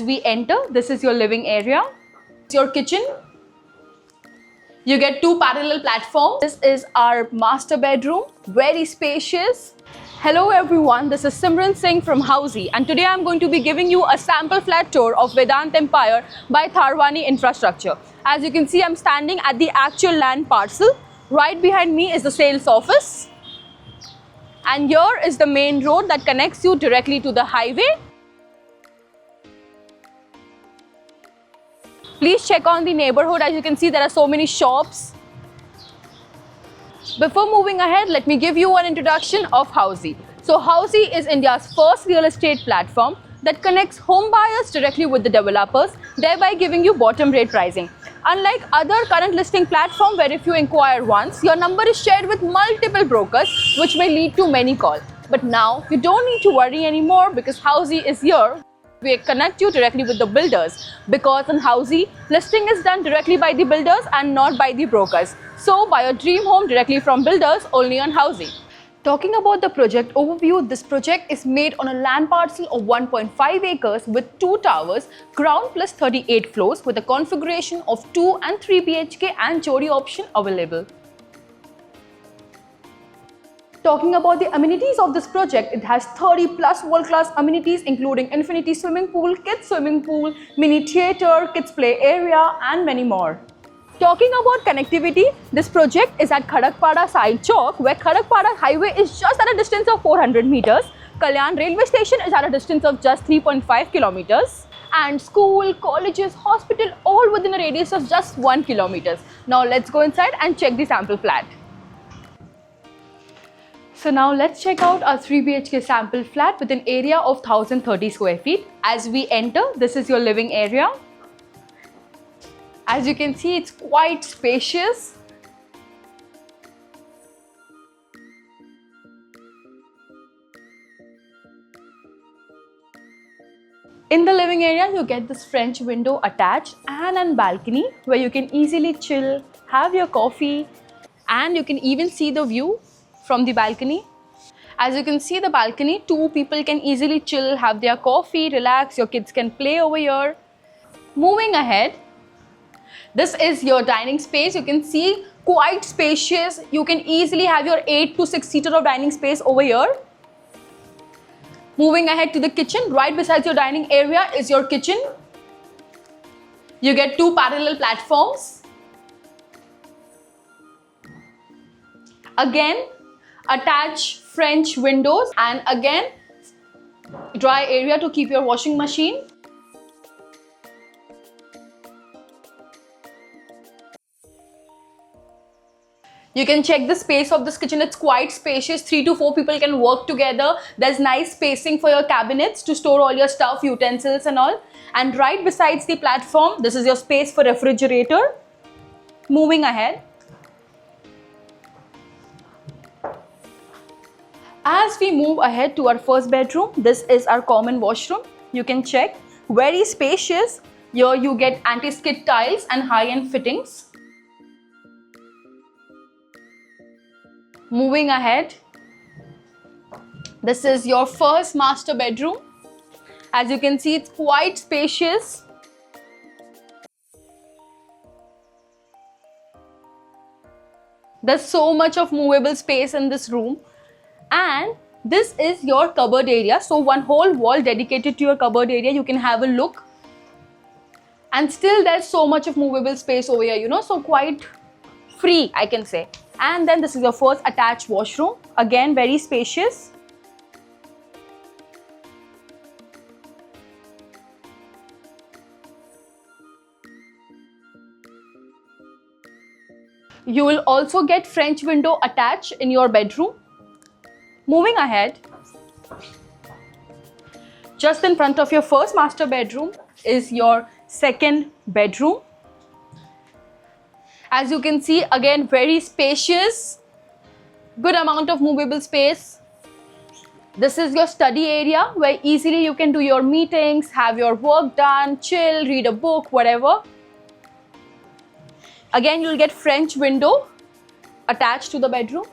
As we enter, this is your living area, your kitchen. You get 2 parallel platforms. This is our master bedroom, very spacious. Hello everyone, this is Simran Singh from Housey, and today I'm going to be giving you a sample flat tour of Vedant Empire by Tharwani Infrastructure. As you can see, I'm standing at the actual land parcel. Right behind me is the sales office. And here is the main road that connects you directly to the highway. Please check on the neighborhood. As you can see, there are so many shops. Before moving ahead, let me give you an introduction of Housey. So Housey is India's first real estate platform that connects home buyers directly with the developers, thereby giving you bottom rate pricing. Unlike other current listing platforms where if you inquire once, your number is shared with multiple brokers, which may lead to many calls. But now you don't need to worry anymore because Housey is here. We connect you directly with the builders because in Housey, listing is done directly by the builders and not by the brokers. So buy your dream home directly from builders only on Housey. Talking about the project overview, this project is made on a land parcel of 1.5 acres with 2 towers, ground plus 38 floors with a configuration of 2 and 3 BHK and Chodi option available. Talking about the amenities of this project, it has 30 plus world-class amenities including infinity swimming pool, kids swimming pool, mini theatre, kids play area and many more. Talking about connectivity, this project is at Khadakpada Side Chowk where Khadakpada highway is just at a distance of 400 meters. Kalyan railway station is at a distance of just 3.5 kilometers. And school, colleges, hospital all within a radius of just 1 kilometer. Now let's go inside and check the sample flat. So now let's check out our 3 BHK sample flat with an area of 1030 square feet. As we enter, this is your living area. As you can see, it's quite spacious. In the living area, you get this French window attached and a balcony where you can easily chill, have your coffee, and you can even see the view from the balcony. As you can see the balcony, 2 people can easily chill, have their coffee, relax, your kids can play over here. Moving ahead, this is your dining space. You can see quite spacious. You can easily have your 8 to 6 seater of dining space over here. Moving ahead to the kitchen, right beside your dining area is your kitchen. You get 2 parallel platforms. Again, attach French windows and again dry area to keep your washing machine. You can check the space of this kitchen. It's quite spacious. 3 to 4 people can work together. There's nice spacing for your cabinets to store all your stuff, utensils and all. And right besides the platform, this is your space for refrigerator. Moving ahead. As we move ahead to our first bedroom, this is our common washroom. You can check, very spacious. Here you get anti-skid tiles and high-end fittings. Moving ahead, this is your first master bedroom. As you can see, it's quite spacious. There's so much of movable space in this room. And this is your cupboard area. So one whole wall dedicated to your cupboard area. You can have a look. And still there's so much of movable space over here, so quite free, I can say. And then this is your first attached washroom. Again, very spacious. You will also get French window attached in your bedroom. Moving ahead, just in front of your first master bedroom is your second bedroom. As you can see, again, very spacious, good amount of movable space. This is your study area where easily you can do your meetings, have your work done, chill, read a book, whatever. Again, you'll get French window attached to the bedroom.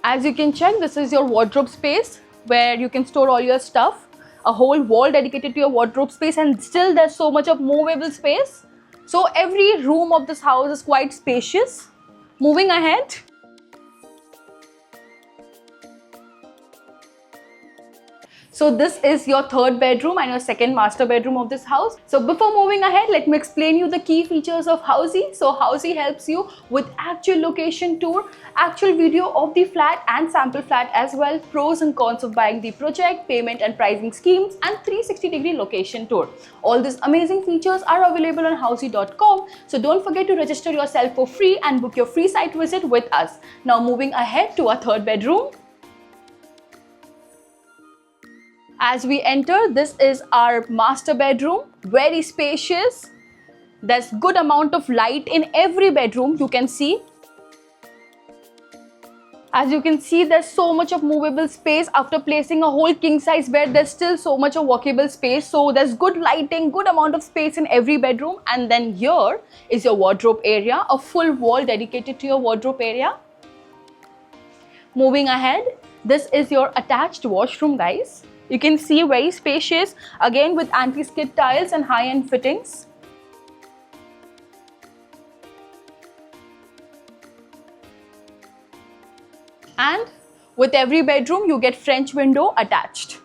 As you can check, this is your wardrobe space where you can store all your stuff. a whole wall dedicated to your wardrobe space, and still there's so much of movable space. So every room of this house is quite spacious. Moving ahead. So this is your third bedroom and your second master bedroom of this house. So before moving ahead, let me explain you the key features of Housey. So Housey helps you with actual location tour, actual video of the flat and sample flat as well, pros and cons of buying the project, payment and pricing schemes, and 360-degree location tour. All these amazing features are available on housey.com. So don't forget to register yourself for free and book your free site visit with us. Now moving ahead to our third bedroom. As we enter, this is our master bedroom, very spacious. There's good amount of light in every bedroom, you can see. As you can see, there's so much of movable space. After placing a whole king size bed, there's still so much of walkable space. So there's good lighting, good amount of space in every bedroom. And then here is your wardrobe area, a full wall dedicated to your wardrobe area. Moving ahead, this is your attached washroom, guys. You can see very spacious, again with anti-skid tiles and high-end fittings. And with every bedroom, you get French window attached.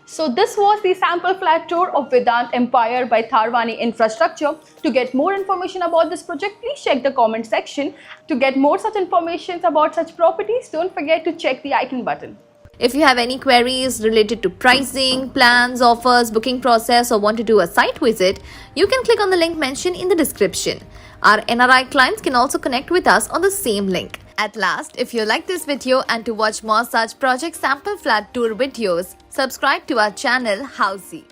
So this was the sample flat tour of Vedant Empire by Tharwani Infrastructure. To get more information about this project, please check the comment section. To get more such information about such properties, don't forget to check the icon button. If you have any queries related to pricing, plans, offers, booking process, or want to do a site visit, you can click on the link mentioned in the description. Our NRI clients can also connect with us on the same link. At last, if you like this video and to watch more such project sample flat tour videos, subscribe to our channel Housey.